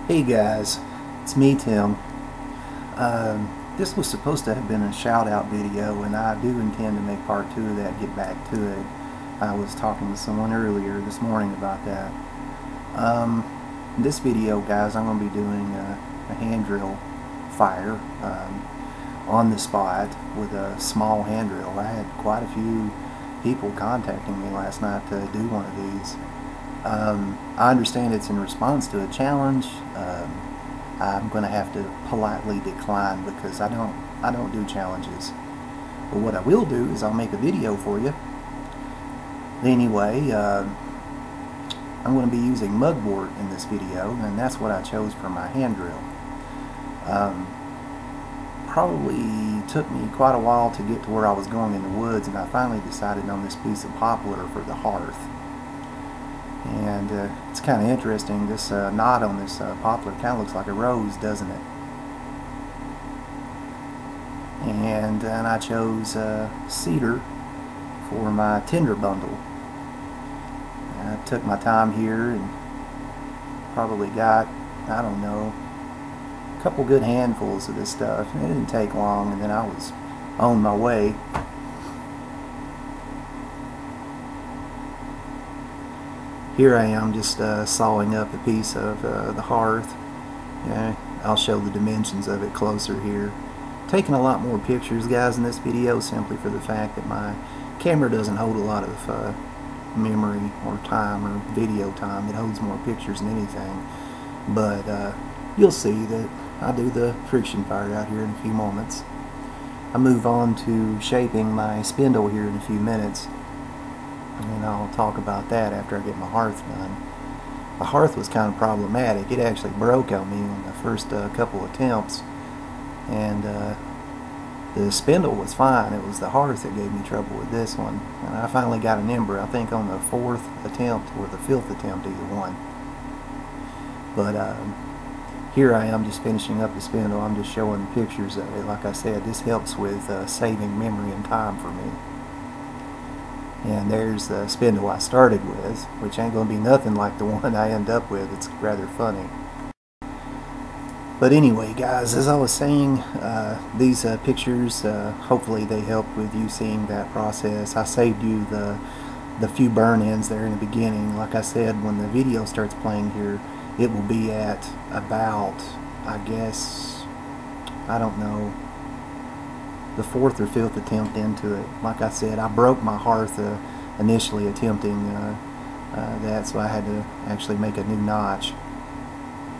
Hey guys, it's me, Tim. This was supposed to have been a shout out video, and I do intend to make part 2 of that, get back to it. I was talking to someone earlier this morning about that. In this video, guys, I'm going to be doing a hand drill fire on the spot with a small hand drill. I had quite a few people contacting me last night to do one of these. I understand it's in response to a challenge. I'm going to have to politely decline because I don't do challenges. But what I will do is I'll make a video for you. Anyway, I'm going to be using Mugwort in this video, and that's what I chose for my hand drill. Probably took me quite a while to get to where I was going in the woods, and I finally decided on this piece of poplar for the hearth. And it's kind of interesting, this knot on this poplar kind of looks like a rose, doesn't it? And then I chose cedar for my tinder bundle. I took my time here and probably got, I don't know, a couple good handfuls of this stuff. It didn't take long, and then I was on my way. Here I am just sawing up a piece of the hearth. I'll show the dimensions of it closer here. Taking a lot more pictures, guys, in this video simply for the fact that my camera doesn't hold a lot of memory or time or video time. It holds more pictures than anything. But you'll see that I do the friction fire out here in a few moments. I move on to shaping my spindle here in a few minutes. And I'll talk about that after I get my hearth done. The hearth was kind of problematic. It actually broke on me on the first couple attempts, and the spindle was fine. It was the hearth that gave me trouble with this one. And I finally got an ember, I think on the 4th attempt or the 5th attempt, either one. But here I am just finishing up the spindle. I'm just showing pictures of it. Like I said, this helps with saving memory and time for me. And there's the spindle I started with, which ain't going to be nothing like the one I end up with. It's rather funny. But anyway, guys, as I was saying, these pictures, hopefully they help with you seeing that process. I saved you the few burn-ins there in the beginning. Like I said, when the video starts playing here, it will be at about, I guess, I don't know, the 4th or 5th attempt into it. Like I said, I broke my hearth initially attempting that, so I had to actually make a new notch.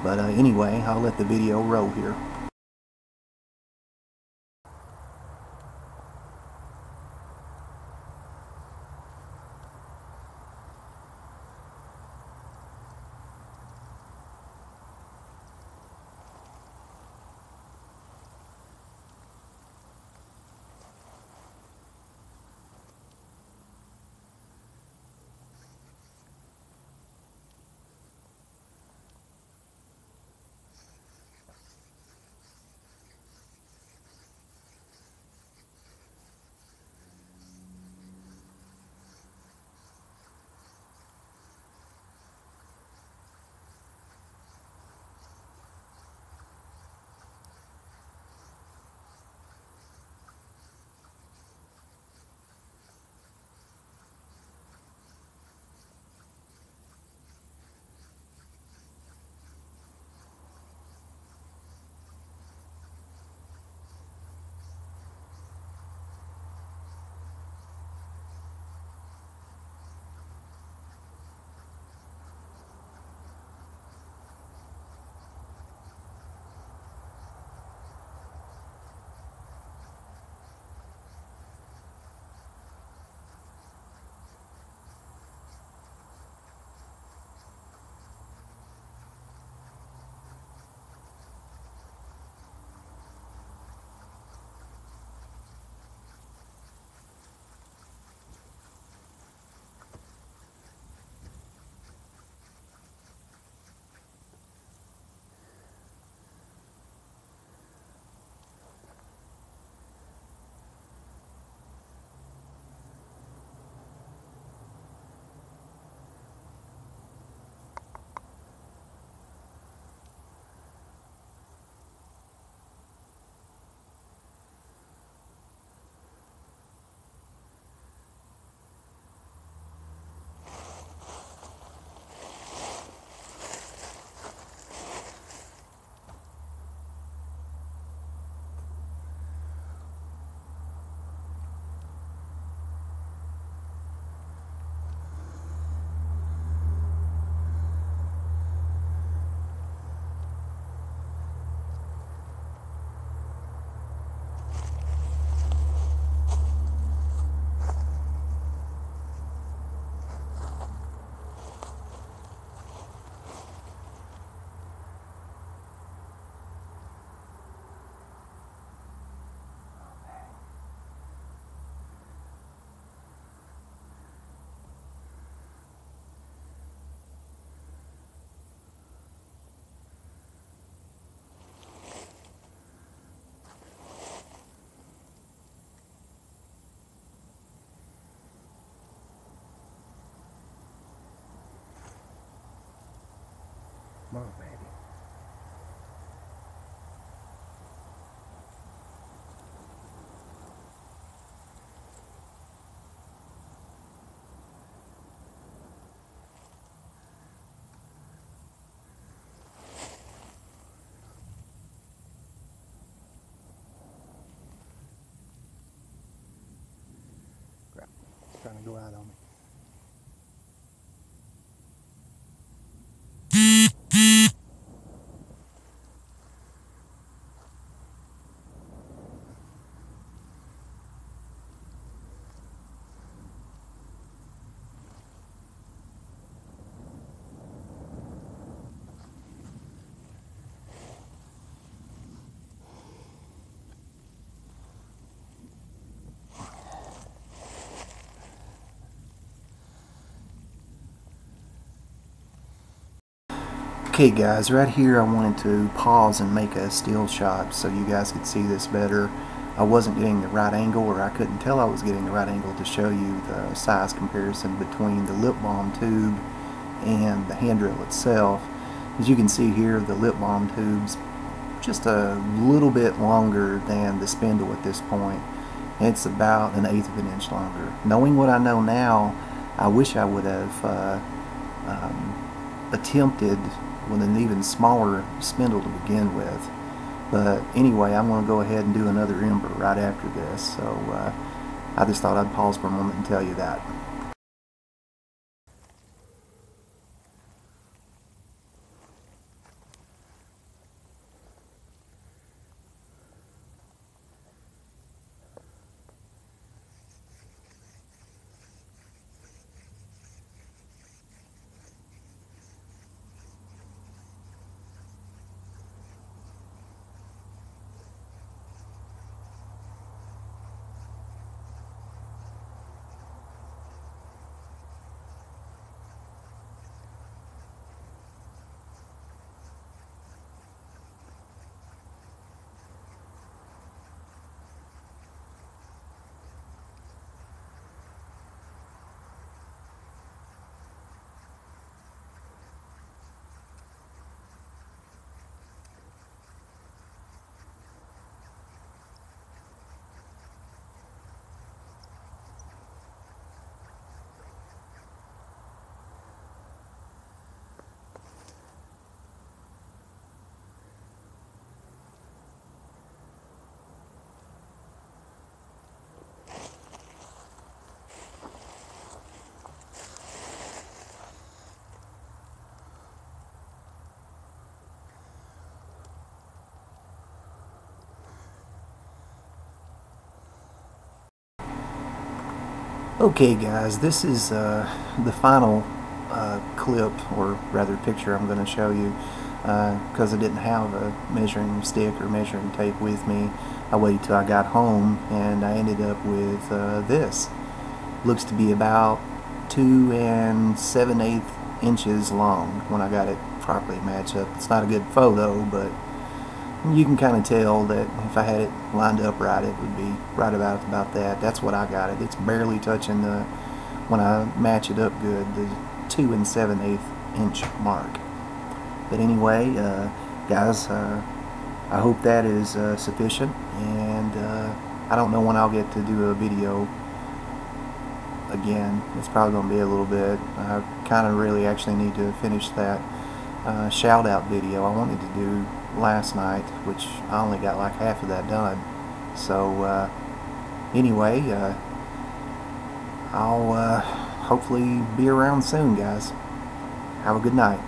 But anyway, I'll let the video roll here. Come on, baby. Crap. It's trying to go out on me. Okay guys, right here I wanted to pause and make a still shot so you guys could see this better. I wasn't getting the right angle, or I couldn't tell I was getting the right angle to show you the size comparison between the lip balm tube and the hand drill itself. As you can see here, the lip balm tube's just a little bit longer than the spindle at this point. It's about 1/8 of an inch longer. Knowing what I know now, I wish I would have attempted with an even smaller spindle to begin with. But anyway, I'm going to go ahead and do another ember right after this, so I just thought I'd pause for a moment and tell you that. Okay guys, this is the final clip, or rather picture I'm going to show you, because I didn't have a measuring stick or measuring tape with me. I waited till I got home and I ended up with this. Looks to be about 2 7/8 inches long when I got it properly matched up. It's not a good photo, but you can kind of tell that if I had it lined up right, it would be right about that. That's what I got it. It's barely touching the, when I match it up good, the 2 7/8 inch mark. But anyway, guys, I hope that is sufficient, and I don't know when I'll get to do a video again. It's probably going to be a little bit. I kind of really actually need to finish that shout out video I wanted to do last night, which I only got like half of that done. So anyway, I'll hopefully be around soon, guys. Have a good night.